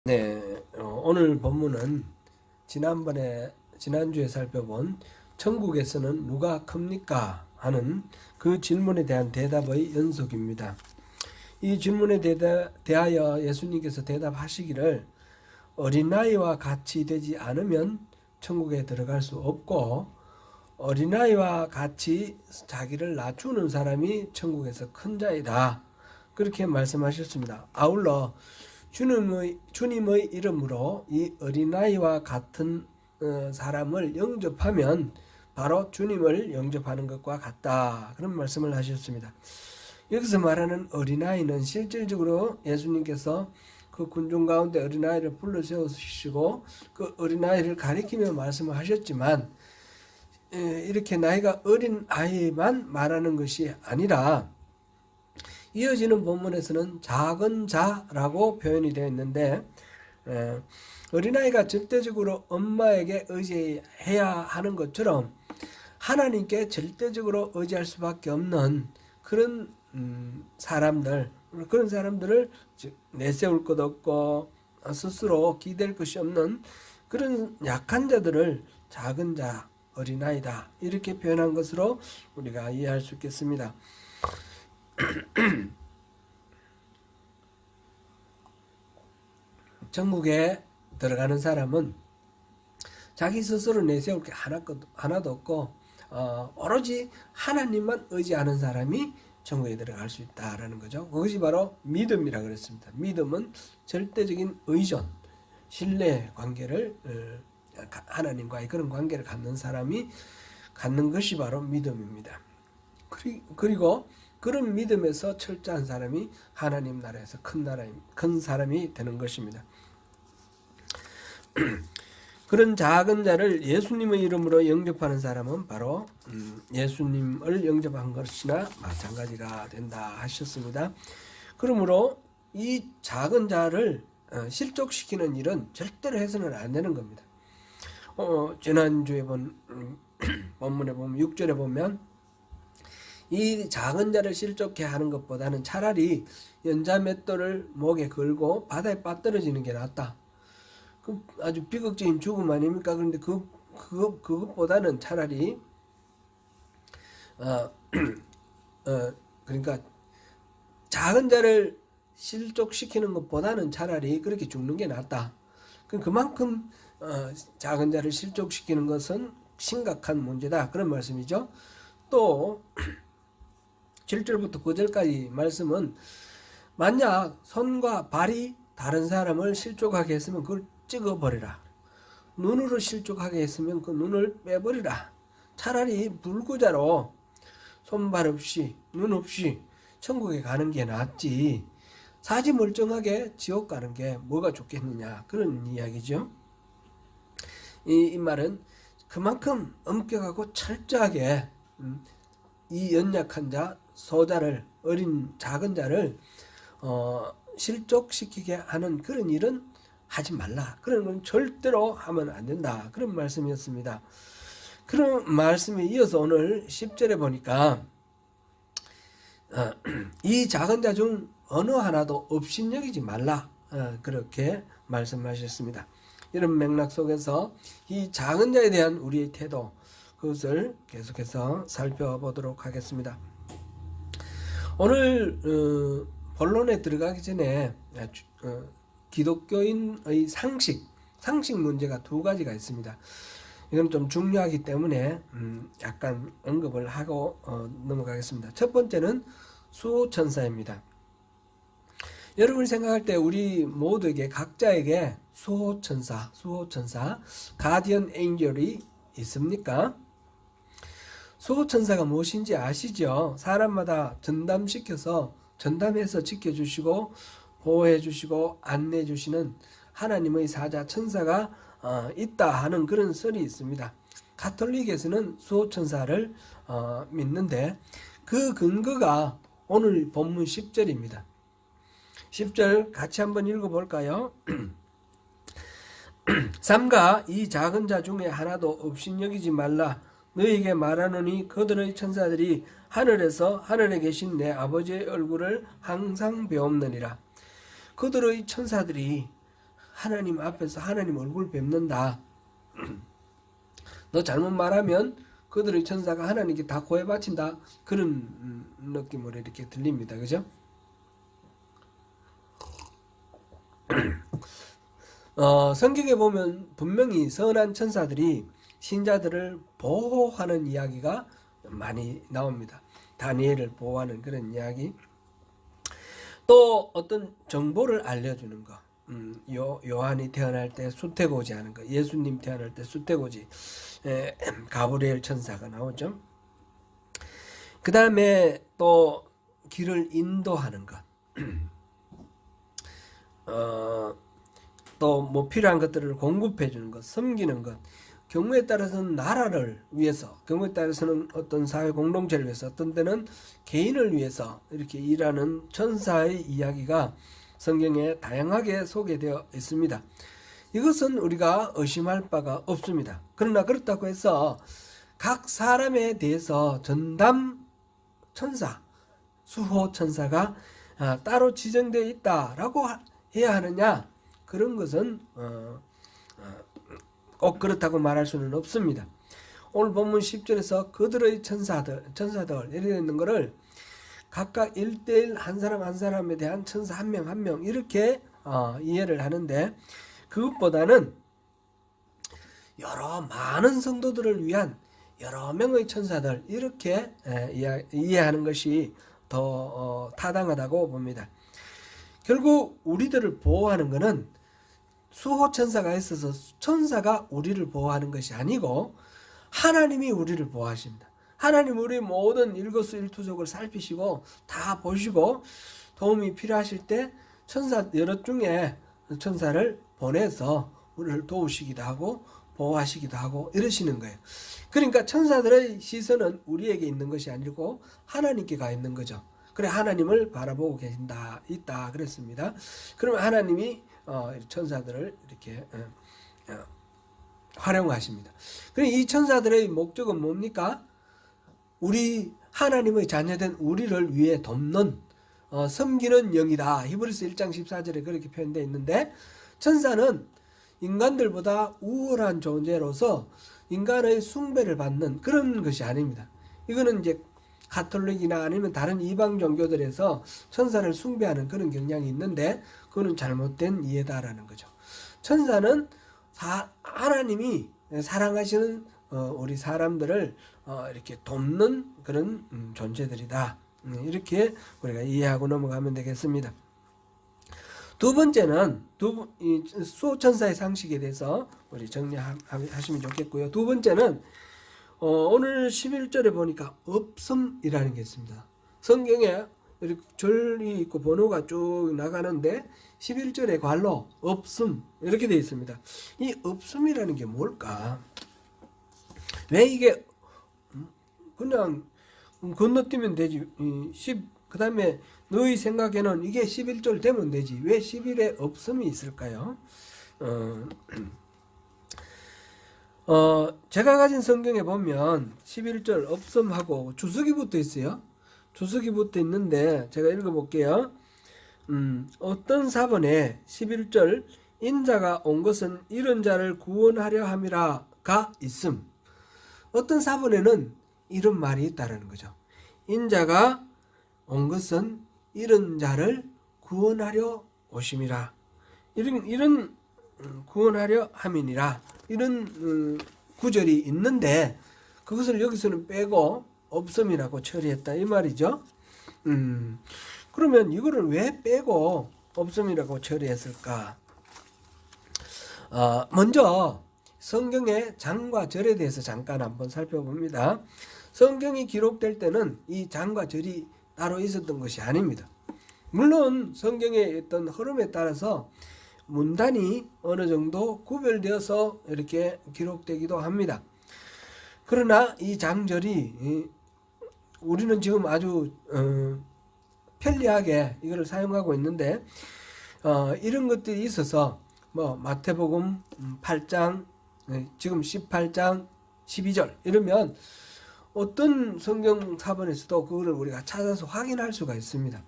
네, 오늘 본문은 지난주에 살펴본 천국에서는 누가 큽니까? 하는 그 질문에 대한 대답의 연속입니다. 이 질문에 대하여 예수님께서 대답하시기를 어린아이와 같이 되지 않으면 천국에 들어갈 수 없고 어린아이와 같이 자기를 낮추는 사람이 천국에서 큰 자이다. 그렇게 말씀하셨습니다. 아울러 주님의 이름으로 이 어린아이와 같은 사람을 영접하면 바로 주님을 영접하는 것과 같다. 그런 말씀을 하셨습니다. 여기서 말하는 어린아이는 실질적으로 예수님께서 그 군중 가운데 어린아이를 불러 세우시고 그 어린아이를 가리키며 말씀을 하셨지만 이렇게 나이가 어린 아이만 말하는 것이 아니라 이어지는 본문에서는 작은 자라고 표현이 되어 있는데 어린아이가 절대적으로 엄마에게 의지해야 하는 것처럼 하나님께 절대적으로 의지할 수밖에 없는 그런 그런 사람들을 내세울 것 없고 스스로 기댈 것이 없는 그런 약한 자들을 작은 자, 어린아이다 이렇게 표현한 것으로 우리가 이해할 수 있겠습니다. 천국에 들어가는 사람은 자기 스스로 내세울 게 하나도 없고 오로지 하나님만 의지하는 사람이 천국에 들어갈 수 있다라는 거죠. 그것이 바로 믿음이라 그랬습니다. 믿음은 절대적인 의존, 신뢰 관계를 하나님과의 그런 관계를 갖는 사람이 갖는 것이 바로 믿음입니다. 그리고 그런 믿음에서 철저한 사람이 하나님 나라에서 큰 사람이 되는 것입니다. 그런 작은 자를 예수님의 이름으로 영접하는 사람은 바로 예수님을 영접한 것이나 마찬가지가 된다 하셨습니다. 그러므로 이 작은 자를 실족시키는 일은 절대로 해서는 안 되는 겁니다. 지난주에 본 본문에 보면 6절에 보면 이 작은 자를 실족해 하는 것보다는 차라리 연자 맷돌을 목에 걸고 바다에 빠뜨려지는 게 낫다. 그 아주 비극적인 죽음 아닙니까? 그런데 그것보다는 차라리 그러니까 작은 자를 실족시키는 것보다는 차라리 그렇게 죽는 게 낫다. 그만큼 작은 자를 실족시키는 것은 심각한 문제다. 그런 말씀이죠. 또 7절부터 9절까지 말씀은 만약 손과 발이 다른 사람을 실족하게 했으면 그걸 찍어버리라. 눈으로 실족하게 했으면 그 눈을 빼버리라. 차라리 불구자로 손발 없이 눈 없이 천국에 가는 게 낫지 사지 멀쩡하게 지옥 가는 게 뭐가 좋겠느냐 그런 이야기죠. 이 말은 그만큼 엄격하고 철저하게 이 연약한 자, 소자를 작은 자를 실족시키게 하는 그런 일은 하지 말라. 그런 건 절대로 하면 안 된다. 그런 말씀이었습니다. 그런 말씀에 이어서 오늘 10절에 보니까 이 작은 자 중 어느 하나도 업신여기지 말라. 그렇게 말씀하셨습니다. 이런 맥락 속에서 이 작은 자에 대한 우리의 태도 그것을 계속해서 살펴보도록 하겠습니다. 오늘 본론에 들어가기 전에 기독교인의 상식 문제가 두 가지가 있습니다. 이건 좀 중요하기 때문에 약간 언급을 하고 넘어가겠습니다. 첫 번째는 수호천사입니다. 여러분이 생각할 때 우리 모두에게 각자에게 수호천사, 가디언 엔젤이 있습니까? 수호천사가 무엇인지 아시죠? 사람마다 전담해서 지켜주시고 보호해주시고 안내해주시는 하나님의 사자 천사가 있다 하는 그런 설이 있습니다. 가톨릭에서는 수호천사를 믿는데 그 근거가 오늘 본문 10절입니다. 10절 같이 한번 읽어볼까요? 삼가 이 작은 자 중에 하나도 업신여기지 말라. 너희에게 말하노니 그들의 천사들이 하늘에 계신 내 아버지의 얼굴을 항상 배옵느니라. 그들의 천사들이 하나님 앞에서 하나님 얼굴 뵙는다. 너 잘못 말하면 그들의 천사가 하나님께 다 고해 바친다. 그런 느낌으로 이렇게 들립니다. 그죠? 성경에 보면 분명히 선한 천사들이 신자들을 보호하는 이야기가 많이 나옵니다. 다니엘을 보호하는 그런 이야기. 또 어떤 정보를 알려주는 거. 요한이 태어날 때 수태고지 하는 거. 예수님 태어날 때 수태고지. 가브리엘 천사가 나오죠. 그 다음에 또 길을 인도하는 것. 또 뭐 필요한 것들을 공급해 주는 것, 섬기는 것. 경우에 따라서는 나라를 위해서, 경우에 따라서는 어떤 사회 공동체를 위해서, 어떤 때는 개인을 위해서 이렇게 일하는 천사의 이야기가 성경에 다양하게 소개되어 있습니다. 이것은 우리가 의심할 바가 없습니다. 그러나 그렇다고 해서 각 사람에 대해서 전담 천사, 수호 천사가 따로 지정되어 있다라고 해야 하느냐? 그런 것은 꼭 그렇다고 말할 수는 없습니다. 오늘 본문 10절에서 그들의 천사들 이렇게 있는 것을 각각 1대1 한 사람 한 사람에 대한 천사 한 명 한 명 이렇게 이해를 하는데, 그것보다는 여러 많은 성도들을 위한 여러 명의 천사들 이렇게 이해하는 것이 더 타당하다고 봅니다. 결국 우리들을 보호하는 것은 수호 천사가 있어서 천사가 우리를 보호하는 것이 아니고 하나님이 우리를 보호하십니다. 하나님 우리 모든 일거수일투족을 살피시고 다 보시고 도움이 필요하실 때 천사 여러 중에 천사를 보내서 우리를 도우시기도 하고 보호하시기도 하고 이러시는 거예요. 그러니까 천사들의 시선은 우리에게 있는 것이 아니고 하나님께 가 있는 거죠. 그래 하나님을 바라보고 있다 그랬습니다. 그러면 하나님이 천사들을 이렇게 활용하십니다. 그럼 이 천사들의 목적은 뭡니까? 우리 하나님의 자녀된 우리를 위해 돕는 섬기는 영이다. 히브리서 1장 14절에 그렇게 표현되어 있는데, 천사는 인간들보다 우월한 존재로서 인간의 숭배를 받는 그런 것이 아닙니다. 이거는 이제 가톨릭이나 아니면 다른 이방 종교들에서 천사를 숭배하는 그런 경향이 있는데, 그거는 잘못된 이해다라는 거죠. 천사는 하나님이 사랑하시는 우리 사람들을 이렇게 돕는 그런 존재들이다. 이렇게 우리가 이해하고 넘어가면 되겠습니다. 두 번째는 수호천사의 상식에 대해서 우리 정리하시면 좋겠고요. 두 번째는 오늘 11절에 보니까 없음이라는 게 있습니다. 성경에 이렇게 절이 있고 번호가 쭉 나가는데 11절에 괄호 없음 이렇게 되어 있습니다. 이 없음이라는 게 뭘까? 왜 이게 그냥 건너뛰면 되지. 그 다음에 너희 생각에는 이게 11절 되면 되지. 왜 11에 없음이 있을까요? 제가 가진 성경에 보면 11절 없음하고 주석이 붙어 있어요. 주석이 붙어 있는데 제가 읽어볼게요. 어떤 사본에 11절 인자가 온 것은 이런 자를 구원하려 함이라가 있음. 어떤 사본에는 이런 말이 있다라는 거죠. 인자가 온 것은 이런 자를 구원하려 오심이라. 이런 구원하려 함이니라. 이런 구절이 있는데 그것을 여기서는 빼고 없음이라고 처리했다 이 말이죠. 그러면 이거를 왜 빼고 없음이라고 처리했을까? 먼저 성경의 장과 절에 대해서 잠깐 한번 살펴봅니다. 성경이 기록될 때는 이 장과 절이 따로 있었던 것이 아닙니다. 물론 성경의 어떤 흐름에 따라서 문단이 어느 정도 구별되어서 이렇게 기록되기도 합니다. 그러나 이 장절이 우리는 지금 아주 편리하게 이걸 사용하고 있는데 이런 것들이 있어서 뭐 마태복음 8장 지금 18장 12절 이러면 어떤 성경 사본에서도 그거를 우리가 찾아서 확인할 수가 있습니다.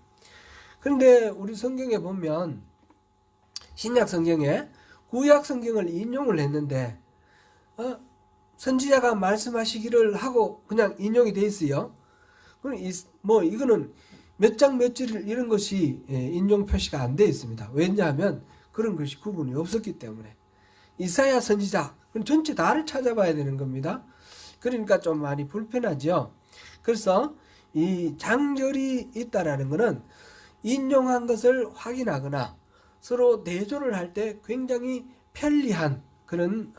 그런데 우리 성경에 보면 신약 성경에 구약 성경을 인용을 했는데 선지자가 말씀하시기를 하고 그냥 인용이 돼 있어요. 그럼 뭐 이거는 몇 장 몇 절 이런 것이 인용 표시가 안 되어 있습니다. 왜냐하면 그런 것이 구분이 없었기 때문에. 이사야 선지자 그럼 전체 다를 찾아봐야 되는 겁니다. 그러니까 좀 많이 불편하죠. 그래서 이 장절이 있다라는 것은 인용한 것을 확인하거나 서로 대조를 할 때 굉장히 편리한 그런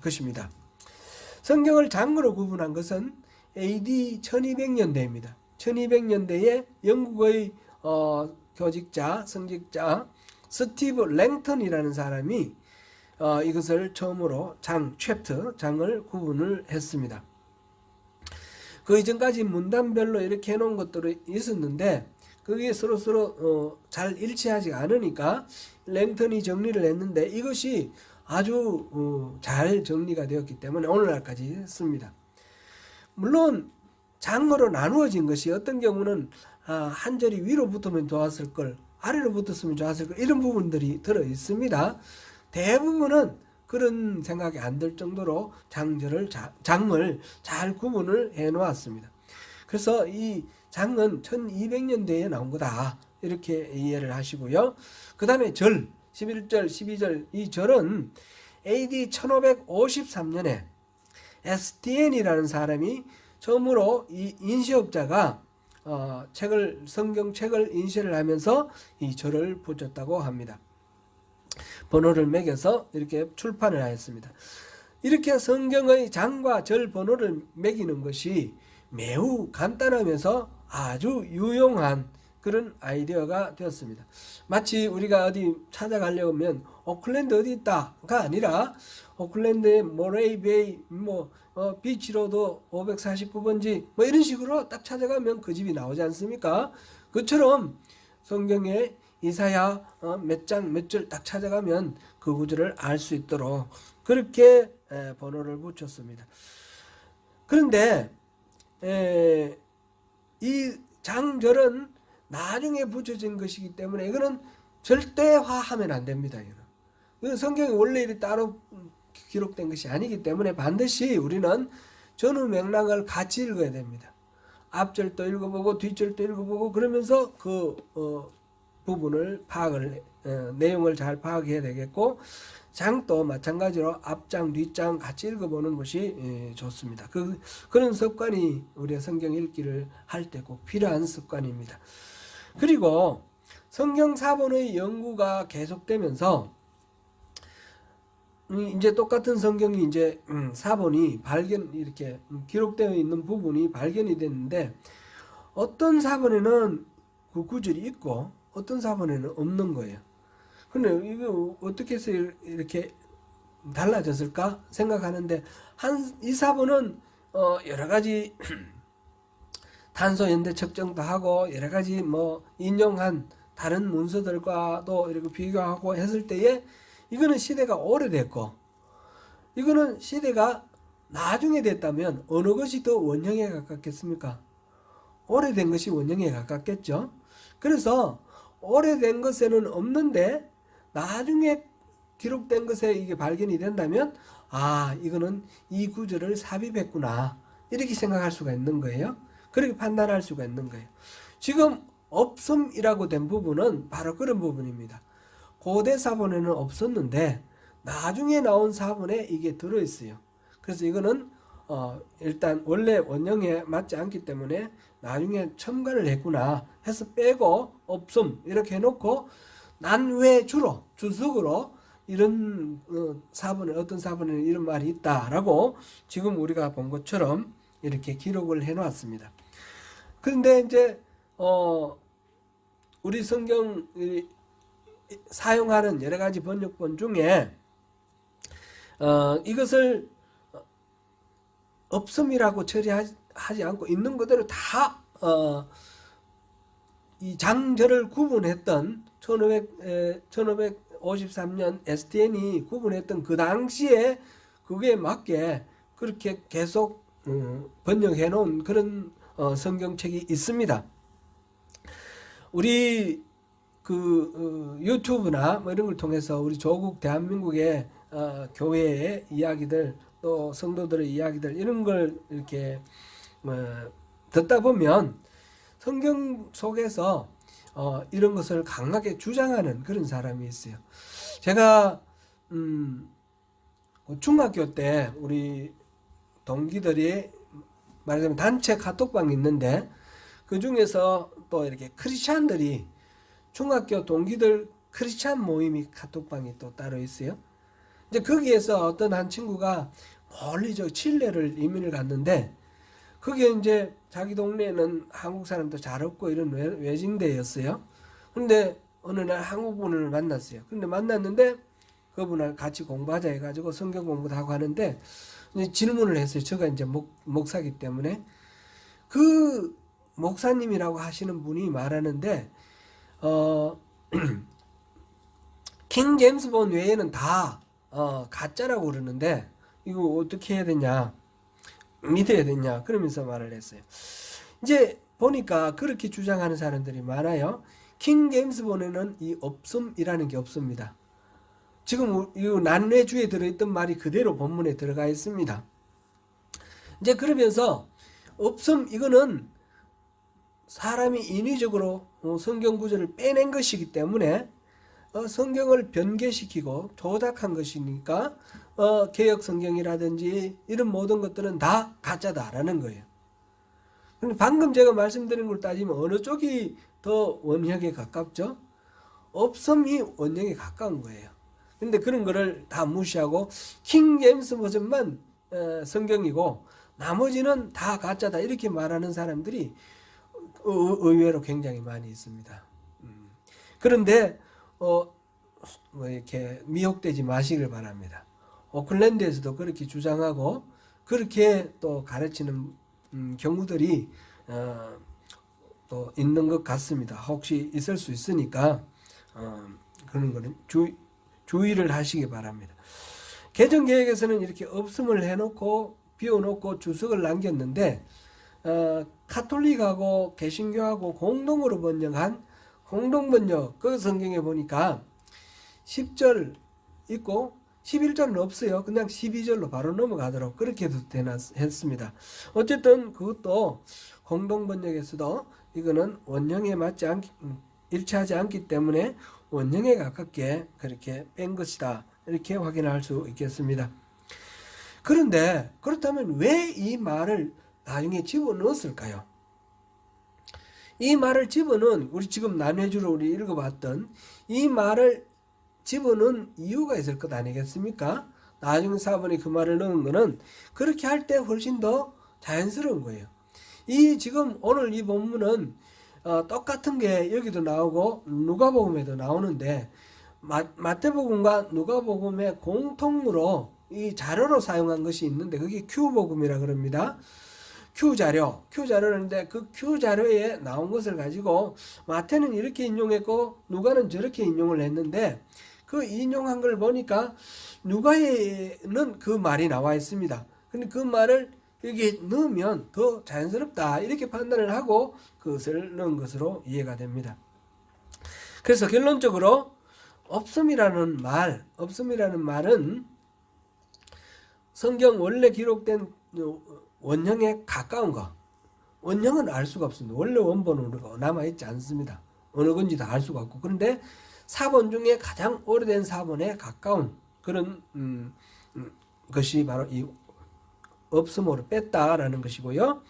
것입니다. 성경을 장으로 구분한 것은 AD 1200년대입니다. 1200년대에 영국의 교직자, 성직자 스티브 랭턴이라는 사람이 이것을 처음으로 장을 구분을 했습니다. 그 이전까지 문단별로 이렇게 해놓은 것들이 있었는데 그게 서로 잘 일치하지 않으니까 랭턴이 정리를 했는데 이것이 아주 잘 정리가 되었기 때문에 오늘날까지 했습니다. 물론 장으로 나누어진 것이 어떤 경우는 한 절이 위로 붙으면 좋았을 걸 아래로 붙었으면 좋았을 걸 이런 부분들이 들어 있습니다. 대부분은 그런 생각이 안 들 정도로 장을 잘 구분을 해 놓았습니다. 그래서 이 장은 1200년대에 나온 거다 이렇게 이해를 하시고요. 그 다음에 절 11절 12절 이 절은 AD 1553년에 STN이라는 사람이 처음으로 이 인쇄업자가 성경책을 인쇄를 하면서 이 절을 붙였다고 합니다. 번호를 매겨서 이렇게 출판을 하였습니다. 이렇게 성경의 장과 절 번호를 매기는 것이 매우 간단하면서 아주 유용한 그런 아이디어가 되었습니다. 마치 우리가 어디 찾아가려면 오클랜드 어디 있다가 아니라 오클랜드의 모레이베이 비치로드 549번지 이런 식으로 딱 찾아가면 그 집이 나오지 않습니까? 그처럼 성경에 이사야 몇 장 몇 절 딱 찾아가면 그 구절을 알 수 있도록 그렇게 번호를 붙였습니다. 그런데 이 장절은 나중에 붙여진 것이기 때문에 이거는 절대화하면 안 됩니다. 이거는 성경이 원래 이렇게 따로 기록된 것이 아니기 때문에 반드시 우리는 전후 맥락을 같이 읽어야 됩니다. 앞절도 읽어보고 뒷절도 읽어보고 그러면서 그 부분을 내용을 잘 파악해야 되겠고 장도 마찬가지로 앞장 뒷장 같이 읽어보는 것이 좋습니다. 그런 습관이 우리가 성경 읽기를 할 때 꼭 필요한 습관입니다. 그리고 성경 사본의 연구가 계속되면서 이제 똑같은 성경이 이제 사본이 이렇게 기록되어 있는 부분이 발견이 됐는데 어떤 사본에는 그 구절이 있고 어떤 사본에는 없는 거예요. 근데 이거 어떻게 해서 이렇게 달라졌을까 생각하는데 이 사본은 여러 가지 탄소 연대 측정도 하고 여러 가지 인용한 다른 문서들과도 이렇게 비교하고 했을 때에 이거는 시대가 오래됐고 이거는 시대가 나중에 됐다면 어느 것이 더 원형에 가깝겠습니까? 오래된 것이 원형에 가깝겠죠. 그래서 오래된 것에는 없는데 나중에 기록된 것에 이게 발견이 된다면 이거는 이 구절을 삽입했구나 이렇게 생각할 수가 있는 거예요. 그렇게 판단할 수가 있는 거예요. 지금 없음이라고 된 부분은 바로 그런 부분입니다. 고대 사본에는 없었는데 나중에 나온 사본에 이게 들어있어요. 그래서 이거는 일단 원래 원형에 맞지 않기 때문에 나중에 첨가를 했구나 해서 빼고 없음 이렇게 해놓고 난외 주석으로 이런 사본에 어떤 사본에는 이런 말이 있다라고 지금 우리가 본 것처럼 이렇게 기록을 해놓았습니다. 그런데 이제 우리 성경 사용하는 여러 가지 번역본 중에 이것을 없음이라고 처리하지 않고 있는 그대로 다 이 장절을 구분했던 1553년 STN이 구분했던 그 당시에 그게 맞게 그렇게 계속 번역해 놓은 그런 성경책이 있습니다. 우리 유튜브나 뭐 이런 걸 통해서 우리 조국 대한민국의 교회의 이야기들 또 성도들의 이야기들 이런 걸 이렇게 듣다 보면 성경 속에서 이런 것을 강하게 주장하는 그런 사람이 있어요. 제가 중학교 때 우리 동기들이 말하자면 단체 카톡방이 있는데 그 중에서 또 이렇게 크리스찬들이 중학교 동기들 크리스찬 모임이 카톡방이 또 따로 있어요. 이제 거기에서 어떤 한 친구가 멀리 저 칠레를 이민을 갔는데 거기에 이제 자기 동네에는 한국 사람도 잘 없고 이런 외진데였어요. 근데 어느 날 한국 분을 만났어요. 근데 만났는데 그분을 같이 공부하자 해가지고 성경 공부도 하고 하는데 이제 질문을 했어요. 제가 이제 목사기 때문에 그 목사님이라고 하시는 분이 말하는데 킹 제임스 본 외에는 다 가짜라고 그러는데 이거 어떻게 해야 되냐 믿어야 되냐 그러면서 말을 했어요. 이제 보니까 그렇게 주장하는 사람들이 많아요. 킹 제임스 본에는 이 없음이라는 게 없습니다. 지금 이 난뇌주에 들어있던 말이 그대로 본문에 들어가 있습니다. 이제 그러면서 없음 이거는 사람이 인위적으로 성경 구절을 빼낸 것이기 때문에 성경을 변개시키고 조작한 것이니까 개역 성경이라든지 이런 모든 것들은 다 가짜다라는 거예요. 근데 방금 제가 말씀드린 걸 따지면 어느 쪽이 더 원형에 가깝죠? 없음이 원형에 가까운 거예요. 근데 그런 거를 다 무시하고 킹 제임스 버전만 성경이고 나머지는 다 가짜다 이렇게 말하는 사람들이 의외로 굉장히 많이 있습니다. 그런데 뭐 이렇게 미혹되지 마시길 바랍니다. 오클랜드에서도 그렇게 주장하고 그렇게 또 가르치는 경우들이 또 있는 것 같습니다. 혹시 있을 수 있으니까 그런 거는 주의를 하시기 바랍니다. 개정개혁에서는 이렇게 없음을 해놓고 비워놓고 주석을 남겼는데 카톨릭하고 개신교하고 공동으로 번역한 공동번역 그 성경에 보니까 10절 있고 11절은 없어요. 그냥 12절로 바로 넘어가도록 그렇게 했습니다. 어쨌든 그것도 공동번역에서도 이거는 원형에 맞지 일치하지 않기 때문에 원형에 가깝게 그렇게 뺀 것이다. 이렇게 확인할 수 있겠습니다. 그런데 그렇다면 왜 이 말을 나중에 집어넣었을까요? 이 말을 집어넣은 우리 지금 난해주로 우리 읽어봤던 이 말을 집어넣은 이유가 있을 것 아니겠습니까? 나중에 사본이 그 말을 넣은 거는 그렇게 할 때 훨씬 더 자연스러운 거예요. 이 지금 오늘 이 본문은 똑같은 게 여기도 나오고 누가복음에도 나오는데 마태복음과 누가복음의 공통으로 이 자료로 사용한 것이 있는데 그게 Q복음이라 그럽니다. Q자료인데 그 Q자료에 나온 것을 가지고 마태는 이렇게 인용했고 누가는 저렇게 인용을 했는데 그 인용한 걸 보니까 누가에는 그 말이 나와 있습니다. 근데 그 말을 여기 넣으면 더 자연스럽다 이렇게 판단을 하고 그것을 넣은 것으로 이해가 됩니다. 그래서 결론적으로 없음이라는 말은 성경 원래 기록된 원형에 가까운 거. 원형은 알 수가 없습니다. 원래 원본은 남아있지 않습니다. 어느 건지 다 알 수가 없고. 그런데 사본 중에 가장 오래된 사본에 가까운 그런 것이 바로 이 없음으로 뺐다라는 것이고요.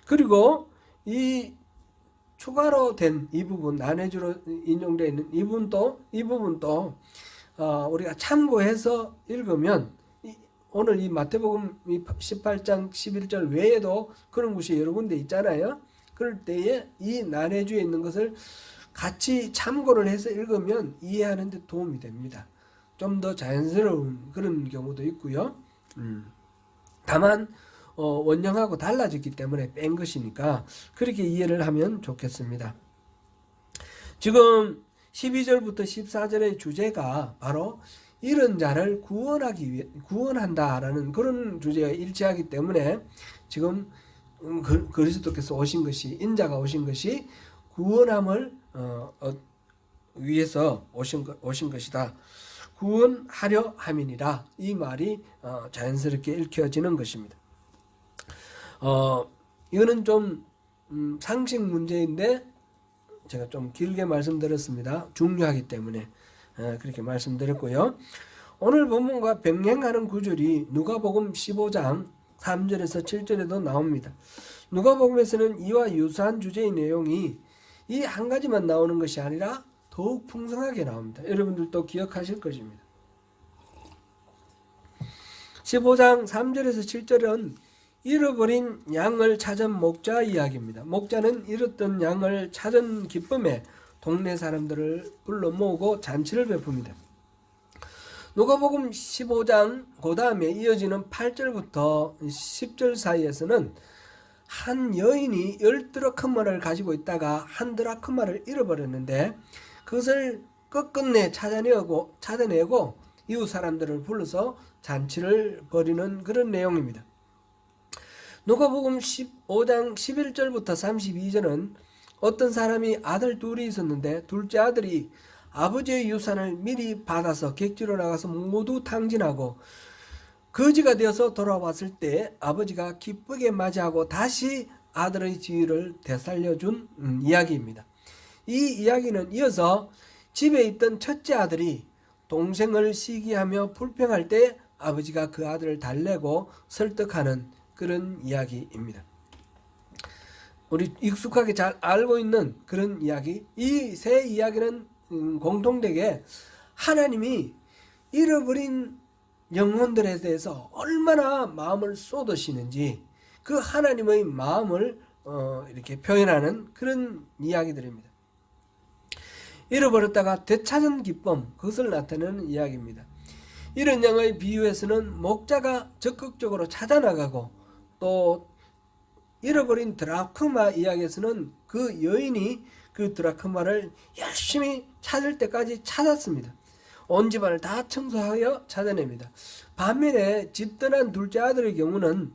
그리고 이 추가로 된 이 부분, 난해주로 인용되어 있는 이 부분도 우리가 참고해서 읽으면 오늘 이 마태복음 18장 11절 외에도 그런 곳이 여러 군데 있잖아요. 그럴 때에 이 난해주에 있는 것을 같이 참고를 해서 읽으면 이해하는 데 도움이 됩니다. 좀 더 자연스러운 그런 경우도 있고요. 다만 원형하고 달라졌기 때문에 뺀 것이니까 그렇게 이해를 하면 좋겠습니다. 지금 12절부터 14절의 주제가 바로 이런 자를 구원한다라는 그런 주제가 일치하기 때문에 지금 그리스도께서 오신 것이 인자가 오신 것이 구원함을 위해서 오신 것이다. 구원하려 함이니라. 이 말이 자연스럽게 읽혀지는 것입니다. 이거는 좀 상식 문제인데 제가 좀 길게 말씀드렸습니다. 중요하기 때문에 그렇게 말씀드렸고요. 오늘 본문과 병행하는 구절이 누가복음 15장 3절에서 7절에도 나옵니다. 누가복음에서는 이와 유사한 주제의 내용이 이 한 가지만 나오는 것이 아니라 더욱 풍성하게 나옵니다. 여러분들도 기억하실 것입니다. 15장 3절에서 7절은 잃어버린 양을 찾은 목자 이야기입니다. 목자는 잃었던 양을 찾은 기쁨에 동네 사람들을 불러 모으고 잔치를 베풉니다. 누가복음 15장 그 다음에 이어지는 8절부터 10절 사이에서는 한 여인이 10드라크마를 가지고 있다가 한 드라크마를 잃어버렸는데 그것을 끝끝내 찾아내고 이웃 사람들을 불러서 잔치를 벌이는 그런 내용입니다. 누가복음 15장 11절부터 32절은 어떤 사람이 아들 둘이 있었는데 둘째 아들이 아버지의 유산을 미리 받아서 객지로 나가서 모두 탕진하고 거지가 되어서 돌아왔을 때 아버지가 기쁘게 맞이하고 다시 아들의 지위를 되살려준 이야기입니다. 이 이야기는 이어서 집에 있던 첫째 아들이 동생을 시기하며 불평할 때 아버지가 그 아들을 달래고 설득하는 그런 이야기입니다. 우리 익숙하게 잘 알고 있는 그런 이야기. 이 세 이야기는 공통되게 하나님이 잃어버린 영혼들에 대해서 얼마나 마음을 쏟으시는지 그 하나님의 마음을 이렇게 표현하는 그런 이야기들입니다. 잃어버렸다가 되찾은 기쁨, 그것을 나타내는 이야기입니다. 이런 양의 비유에서는 목자가 적극적으로 찾아나가고 또 잃어버린 드라크마 이야기에서는 그 여인이 그 드라크마를 열심히 찾을 때까지 찾았습니다. 온 집안을 다 청소하여 찾아냅니다. 반면에 집 떠난 둘째 아들의 경우는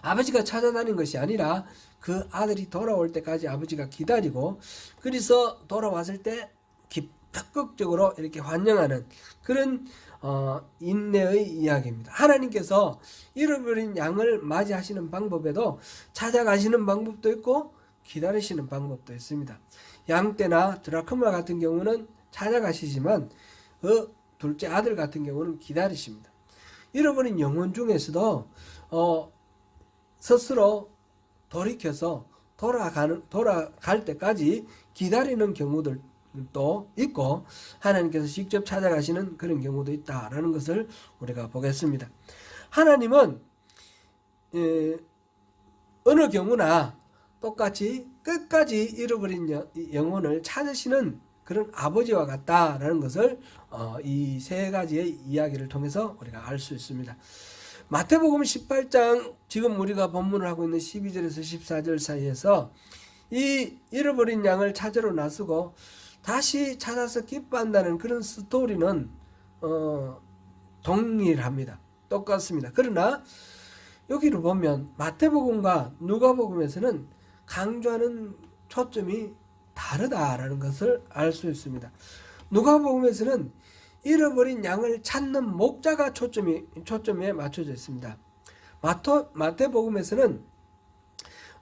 아버지가 찾아다닌 것이 아니라 그 아들이 돌아올 때까지 아버지가 기다리고 그래서 돌아왔을 때 적극적으로 이렇게 환영하는 그런 인내의 이야기입니다. 하나님께서 잃어버린 양을 맞이하시는 방법에도 찾아가시는 방법도 있고 기다리시는 방법도 있습니다. 양떼나 드라크마 같은 경우는 찾아가시지만 그 둘째 아들 같은 경우는 기다리십니다. 잃어버린 영혼 중에서도 스스로 돌이켜서 돌아갈 때까지 기다리는 경우들도 있고 하나님께서 직접 찾아가시는 그런 경우도 있다라는 것을 우리가 보겠습니다. 하나님은 어느 경우나 똑같이 끝까지 잃어버린 영혼을 찾으시는 그런 아버지와 같다라는 것을 이 세 가지의 이야기를 통해서 우리가 알 수 있습니다. 마태복음 18장 지금 우리가 본문을 하고 있는 12절에서 14절 사이에서 이 잃어버린 양을 찾으러 나서고 다시 찾아서 기뻐한다는 그런 스토리는 동일합니다. 똑같습니다. 그러나 여기를 보면 마태복음과 누가복음에서는 강조하는 초점이 다르다라는 것을 알 수 있습니다. 누가복음에서는 잃어버린 양을 찾는 목자가 초점에 맞춰져 있습니다. 마태복음에서는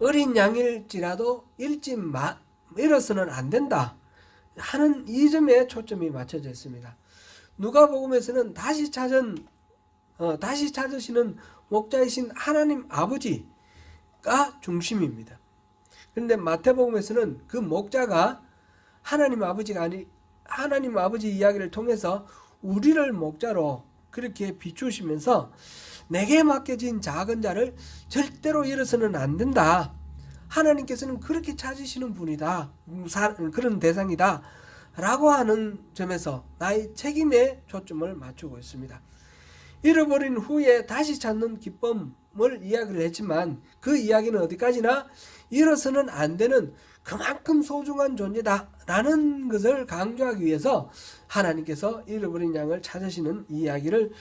어린 양일지라도 잃어서는 안 된다 하는 이 점에 초점이 맞춰져 있습니다. 누가복음에서는 다시 찾으시는 목자이신 하나님 아버지가 중심입니다. 그런데 마태복음에서는 그 목자가 하나님 아버지 이야기를 통해서 우리를 목자로 그렇게 비추시면서 내게 맡겨진 작은 자를 절대로 잃어서는 안 된다. 하나님께서는 그렇게 찾으시는 분이다. 그런 대상이다. 라고 하는 점에서 나의 책임에 초점을 맞추고 있습니다. 잃어버린 후에 다시 찾는 기쁨을 이야기를 했지만 그 이야기는 어디까지나 잃어서는 안 되는 그만큼 소중한 존재다 라는 것을 강조하기 위해서 하나님께서 잃어버린 양을 찾으시는 이야기를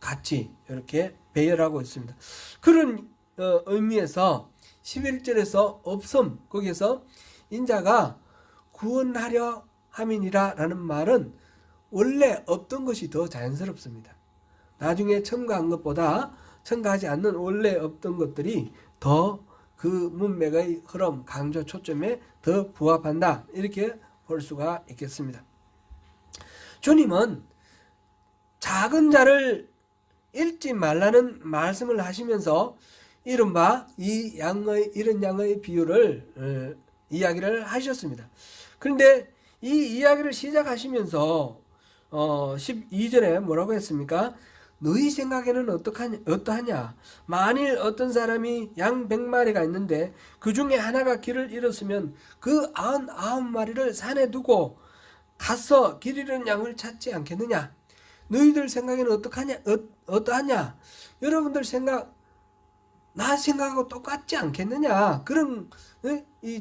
같이 이렇게 배열하고 있습니다. 그런 의미에서 11절에서 거기에서 인자가 구원하려 함이니라 라는 말은 원래 없던 것이 더 자연스럽습니다. 나중에 첨가한 것보다 첨가하지 않는 원래 없던 것들이 더 그 문맥의 흐름, 강조, 초점에 더 부합한다. 이렇게 볼 수가 있겠습니다. 주님은 작은 자를 잃지 말라는 말씀을 하시면서 이른바 이런 양의 비유를 이야기를 하셨습니다. 그런데 이 이야기를 시작하시면서 12절에 뭐라고 했습니까? 너희 생각에는 어떠하냐? 만일 어떤 사람이 양 100마리가 있는데 그 중에 하나가 길을 잃었으면 그 99마리를 산에 두고 가서 길 잃은 양을 찾지 않겠느냐? 너희들 생각에는 어떠하냐? 여러분들 생각, 나 생각하고 똑같지 않겠느냐? 그런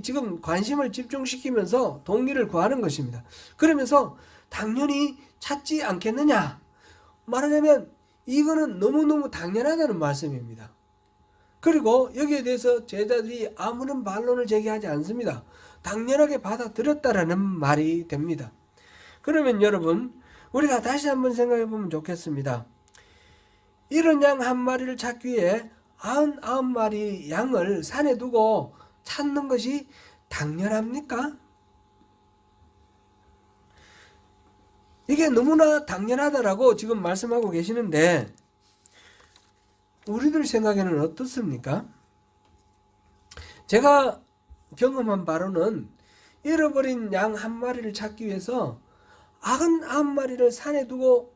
지금 관심을 집중시키면서 동기를 구하는 것입니다. 그러면서 당연히 찾지 않겠느냐? 말하자면 이거는 너무너무 당연하다는 말씀입니다. 그리고 여기에 대해서 제자들이 아무런 반론을 제기하지 않습니다. 당연하게 받아들였다라는 말이 됩니다. 그러면 여러분, 우리가 다시 한번 생각해 보면 좋겠습니다. 이런 양 한 마리를 찾기 위해 99마리 양을 산에 두고 찾는 것이 당연합니까? 이게 너무나 당연하다라고 지금 말씀하고 계시는데 우리들 생각에는 어떻습니까? 제가 경험한 바로는 잃어버린 양 한 마리를 찾기 위해서 99마리를 산에 두고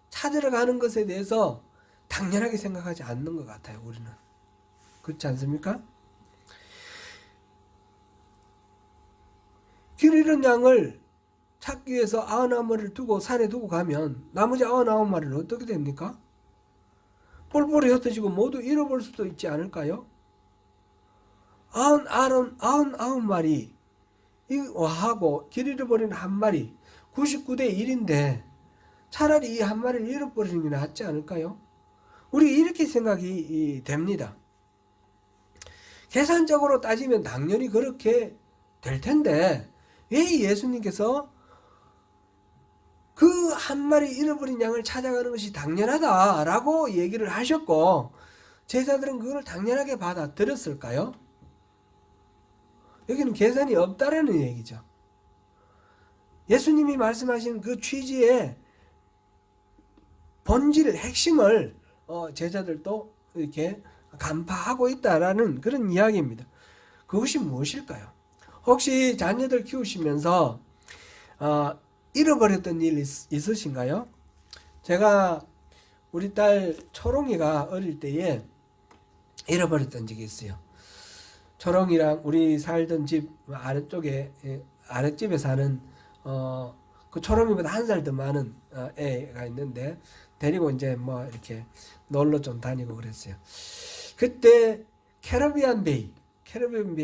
찾으러 가는 것에 대해서 당연하게 생각하지 않는 것 같아요. 우리는. 그렇지 않습니까? 길 잃은 양을 찾기 위해서 99마리를 두고 산에 두고 가면 나머지 99마리는 어떻게 됩니까? 뿔뿔이 흩어지고 모두 잃어버릴 수도 있지 않을까요? 99마리 하고 길 잃어버린 한 마리 99대 1인데 차라리 이 한 마리를 잃어버리는 게 낫지 않을까요? 우리 이렇게 생각이 됩니다. 계산적으로 따지면 당연히 그렇게 될 텐데 왜 예수님께서 그 한 마리 잃어버린 양을 찾아가는 것이 당연하다라고 얘기를 하셨고 제자들은 그걸 당연하게 받아들였을까요? 여기는 계산이 없다라는 얘기죠. 예수님이 말씀하신 그 취지의 본질, 핵심을 제자들도 이렇게 간파하고 있다라는 그런 이야기입니다. 그것이 무엇일까요? 혹시 자녀들 키우시면서 잃어버렸던 일 있으신가요? 제가 우리 딸 초롱이가 어릴 때에 잃어버렸던 적이 있어요. 초롱이랑 우리 살던 집 아래쪽에 아랫집에 사는 그 초롱이보다 한 살 더 많은 애가 있는데 데리고 이제 뭐 이렇게 놀러 좀 다니고 그랬어요. 그때 캐리비안 베이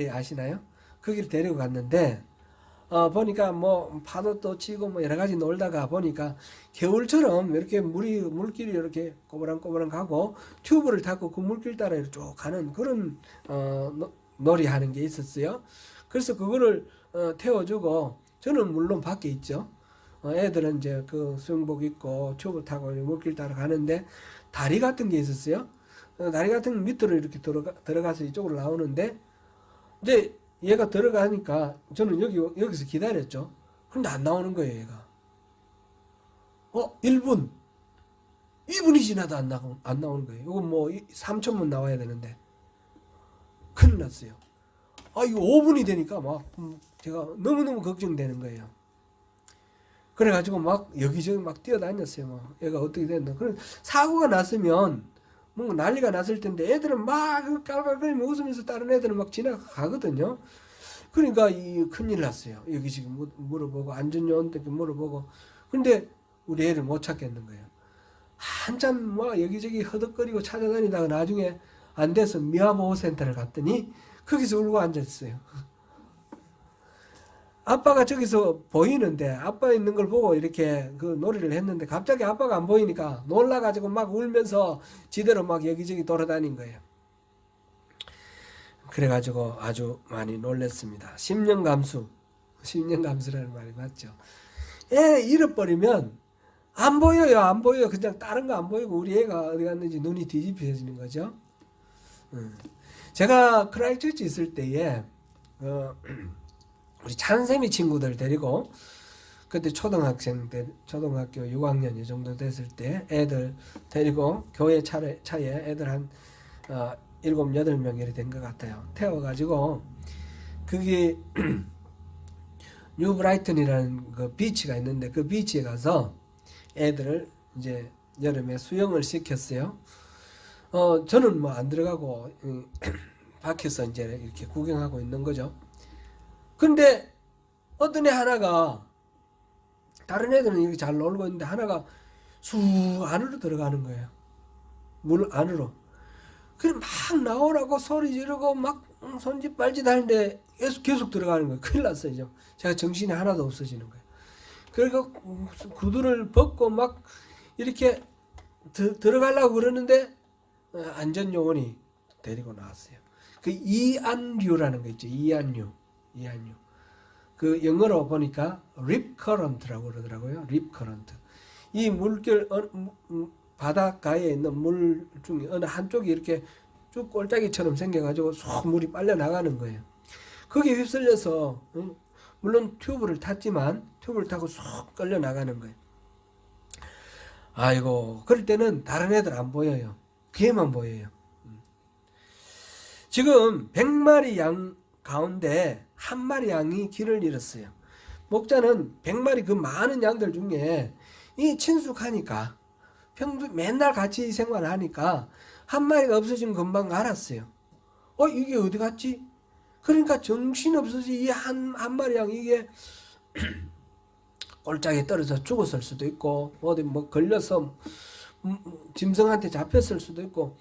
아시나요? 거기를 데리고 갔는데 보니까 뭐 파도도 치고 뭐 여러 가지 놀다가 보니까 겨울처럼 이렇게 물길이 이렇게 꼬부랑꼬부랑 가고 튜브를 타고 그 물길 따라 쭉 가는 그런 놀이 하는 게 있었어요. 그래서 그거를 태워주고 저는 물론 밖에 있죠. 애들은 이제 그 수영복 입고 튜브 타고 물길 따라 가는데 다리 같은 게 있었어요. 다리 같은 밑으로 이렇게 들어가서 이쪽으로 나오는데 이제 얘가 들어가니까 저는 여기서 기다렸죠. 근데 안 나오는 거예요, 얘가. 1분. 2분이 지나도 안 나오는 거예요. 이거 뭐 3초면 나와야 되는데. 큰일 났어요. 이거 5분이 되니까 막 제가 너무너무 걱정되는 거예요. 그래가지고 막 여기저기 막 뛰어다녔어요. 막 얘가 어떻게 됐나. 그런 사고가 났으면 뭔가 난리가 났을 텐데 애들은 막 깔깔거리며 웃으면서 다른 애들은 막 지나가거든요. 그러니까 큰일 났어요. 여기 지금 물어보고 안전요원 물어보고 근데 우리 애를 못 찾겠는 거예요. 한참 막 여기저기 허덕거리고 찾아다니다가 나중에 안 돼서 미아보호센터를 갔더니 거기서 울고 앉았어요. 아빠가 저기서 보이는데 아빠 있는 걸 보고 이렇게 그 놀이를 했는데 갑자기 아빠가 안 보이니까 놀라가지고 막 울면서 지대로 막 여기저기 돌아다닌 거예요. 그래가지고 아주 많이 놀랬습니다. 10년 감수. 10년 감수라는 말이 맞죠. 애 잃어버리면 안 보여요. 안 보여요. 그냥 다른 거 안 보이고 우리 애가 어디 갔는지 눈이 뒤집혀지는 거죠. 제가 크라이처치 있을 때에 우리 찬샘이 친구들 데리고 그때 초등학생 때 초등학교 6학년 이 정도 됐을 때 애들 데리고 교회 차에 애들 한 7, 8명 이렇게 된 것 같아요. 태워가지고 그게 뉴 브라이튼이라는 그 비치가 있는데 그 비치에 가서 애들을 이제 여름에 수영을 시켰어요. 저는 뭐 안 들어가고 밖에서 이제 이렇게 구경하고 있는 거죠. 근데 어떤 애 하나가 다른 애들은 이렇게 잘 놀고 있는데 하나가 수 안으로 들어가는 거예요. 물 안으로. 그래 막 나오라고 소리 지르고 막 손짓 발짓 하는데 계속 들어가는 거예요. 큰일 났어요. 이제. 제가 정신이 하나도 없어지는 거예요. 그러니까 구두를 벗고 막 이렇게 들어가려고 그러는데 안전요원이 데리고 나왔어요. 그 이안류라는 거 있죠. 이안류. 그 영어로 보니까 립 커런트라고 그러더라고요. 립 커런트. 이 물결 바닷가에 있는 물 중에 어느 한쪽이 이렇게 쭉 꼴짜기처럼 생겨가지고 쏙 물이 빨려 나가는 거예요. 거기에 휩쓸려서 물론 튜브를 탔지만 튜브를 타고 쏙 끌려 나가는 거예요. 아이고 그럴 때는 다른 애들 안 보여요. 걔만 보여요. 지금 100마리 양 가운데 한 마리 양이 길을 잃었어요. 목자는 100마리 그 많은 양들 중에 이 친숙하니까 평소 맨날 같이 생활하니까 한 마리가 없어지면 금방 알았어요. 이게 어디 갔지? 그러니까 정신없어지 이 한 마리 양 이게 꼴짝에 떨어져 죽었을 수도 있고 어디 뭐 걸려서 짐승한테 잡혔을 수도 있고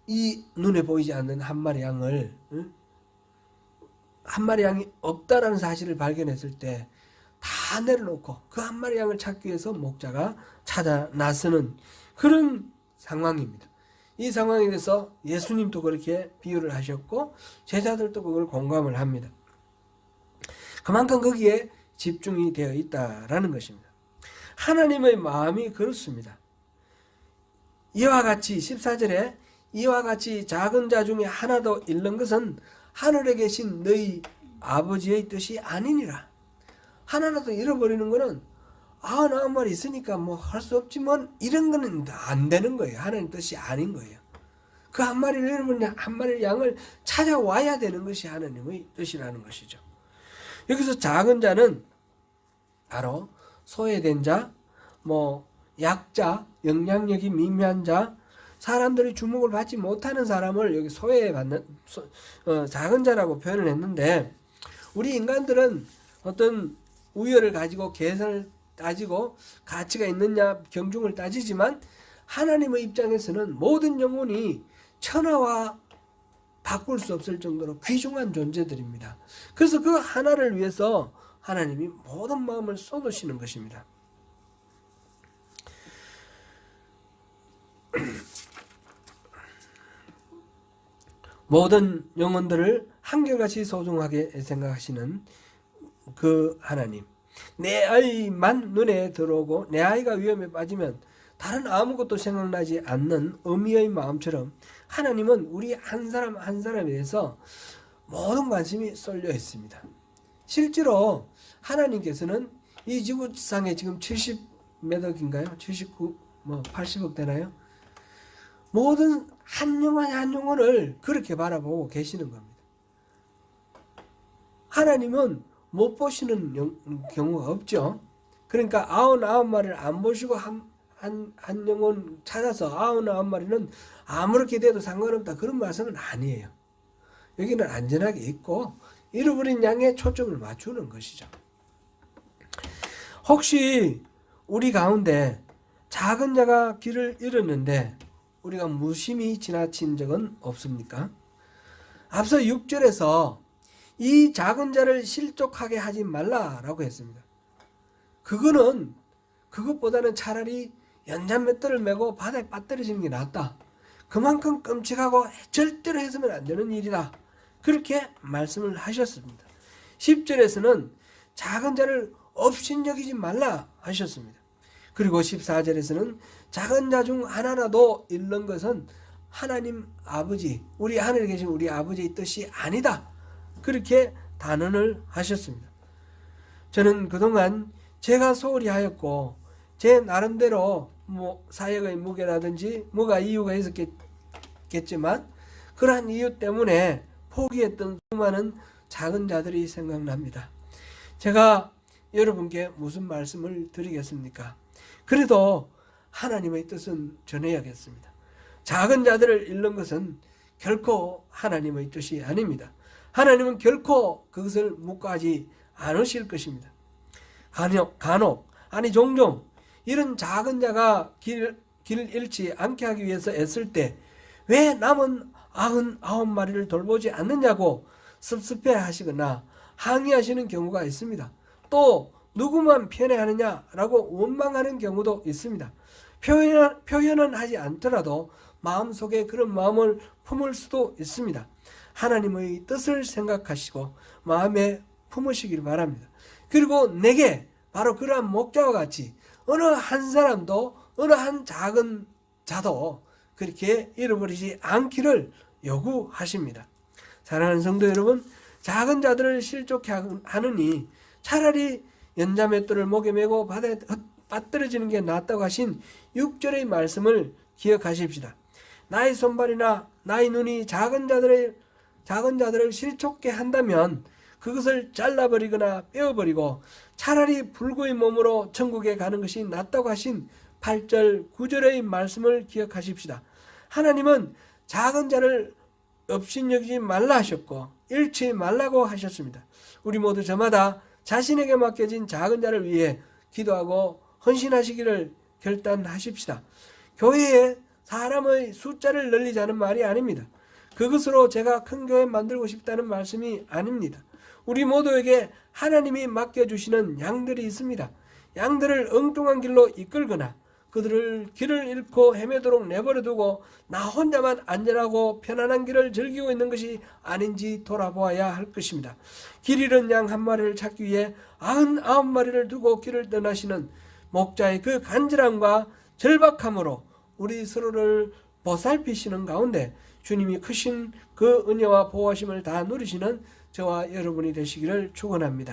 이 눈에 보이지 않는 한 마리 양을 한 마리 양이 없다라는 사실을 발견했을 때 다 내려놓고 그 한 마리 양을 찾기 위해서 목자가 찾아 나서는 그런 상황입니다. 이 상황에 대해서 예수님도 그렇게 비유를 하셨고 제자들도 그걸 공감을 합니다. 그만큼 거기에 집중이 되어 있다라는 것입니다. 하나님의 마음이 그렇습니다. 이와 같이 14절에 이와 같이 작은 자 중에 하나도 잃는 것은 하늘에 계신 너희 아버지의 뜻이 아니니라. 하나라도 잃어버리는 거는 나 한 마리 있으니까 뭐 할 수 없지만 이런 거는 안 되는 거예요. 하나님 뜻이 아닌 거예요. 그 한 마리를 잃어버리는 한 마리 양을 찾아와야 되는 것이 하나님의 뜻이라는 것이죠. 여기서 작은 자는 바로 소외된 자, 약자, 영향력이 미미한 자, 사람들이 주목을 받지 못하는 사람을 여기 소외받는 작은 자라고 표현을 했는데 우리 인간들은 어떤 우열을 가지고 계산을 따지고 가치가 있느냐 경중을 따지지만 하나님의 입장에서는 모든 영혼이 천하와 바꿀 수 없을 정도로 귀중한 존재들입니다. 그래서 그 하나를 위해서 하나님이 모든 마음을 쏟으시는 것입니다. 모든 영혼들을 한결같이 소중하게 생각하시는 그 하나님. 내 아이만 눈에 들어오고 내 아이가 위험에 빠지면 다른 아무것도 생각나지 않는 어미의 마음처럼 하나님은 우리 한 사람 한 사람에 대해서 모든 관심이 쏠려 있습니다. 실제로 하나님께서는 이 지구상에 지금 70몇 억인가요? 79, 80억 되나요? 모든 한 영혼 한 영혼을 그렇게 바라보고 계시는 겁니다. 하나님은 못 보시는 경우가 없죠. 그러니까 99마리를 안 보시고 한 영혼 찾아서 99마리는 아무렇게 돼도 상관없다 그런 말씀은 아니에요. 여기는 안전하게 있고 잃어버린 양에 초점을 맞추는 것이죠. 혹시 우리 가운데 작은 자가 길을 잃었는데 우리가 무심히 지나친 적은 없습니까? 앞서 6절에서 이 작은 자를 실족하게 하지 말라라고 했습니다. 그것보다는 차라리 연잔 맷돌을 메고 바다에 빠뜨려지는 게 낫다. 그만큼 끔찍하고 절대로 해서는 안 되는 일이다. 그렇게 말씀을 하셨습니다. 10절에서는 작은 자를 업신여기지 말라 하셨습니다. 그리고 14절에서는 작은 자 중 하나라도 잃는 것은 하나님 아버지, 우리 하늘에 계신 우리 아버지의 뜻이 아니다. 그렇게 단언을 하셨습니다. 저는 그동안 제가 소홀히 하였고 제 나름대로 사역의 무게라든지 뭐가 이유가 있었겠지만 그러한 이유 때문에 포기했던 수많은 작은 자들이 생각납니다. 제가 여러분께 무슨 말씀을 드리겠습니까? 그래도 하나님의 뜻은 전해야겠습니다. 작은 자들을 잃는 것은 결코 하나님의 뜻이 아닙니다. 하나님은 결코 그것을 묵과하지 않으실 것입니다. 간혹 아니 종종 이런 작은 자가 길 잃지 않게 하기 위해서 애쓸 때 왜 남은 99마리를 돌보지 않느냐고 섭섭해 하시거나 항의하시는 경우가 있습니다. 또 누구만 편애하느냐라고 원망하는 경우도 있습니다. 표현은 하지 않더라도 마음속에 그런 마음을 품을 수도 있습니다. 하나님의 뜻을 생각하시고 마음에 품으시길 바랍니다. 그리고 내게 바로 그러한 목자와 같이 어느 한 사람도 어느 한 작은 자도 그렇게 잃어버리지 않기를 요구하십니다. 사랑하는 성도 여러분, 작은 자들을 실족해 하느니 차라리 연자맷돌을 목에 메고 바다에 빠뜨려지는 게 낫다고 하신 6절의 말씀을 기억하십시다. 나의 손발이나 나의 눈이 작은 자들을 실족해 한다면 그것을 잘라버리거나 빼어버리고 차라리 불구의 몸으로 천국에 가는 것이 낫다고 하신 8절, 9절의 말씀을 기억하십시다. 하나님은 작은 자를 업신여기지 말라 하셨고 잃지 말라고 하셨습니다. 우리 모두 저마다 자신에게 맡겨진 작은 자를 위해 기도하고 헌신하시기를 결단하십시다. 교회에 사람의 숫자를 늘리자는 말이 아닙니다. 그것으로 제가 큰 교회 만들고 싶다는 말씀이 아닙니다. 우리 모두에게 하나님이 맡겨주시는 양들이 있습니다. 양들을 엉뚱한 길로 이끌거나 그들을 길을 잃고 헤매도록 내버려두고 나 혼자만 안전하고 편안한 길을 즐기고 있는 것이 아닌지 돌아보아야 할 것입니다. 길 잃은 양 한 마리를 찾기 위해 99마리를 두고 길을 떠나시는 목자의 그 간절함과 절박함으로 우리 서로를 보살피시는 가운데 주님이 크신 그 은혜와 보호하심을 다 누리시는 저와 여러분이 되시기를 축원합니다.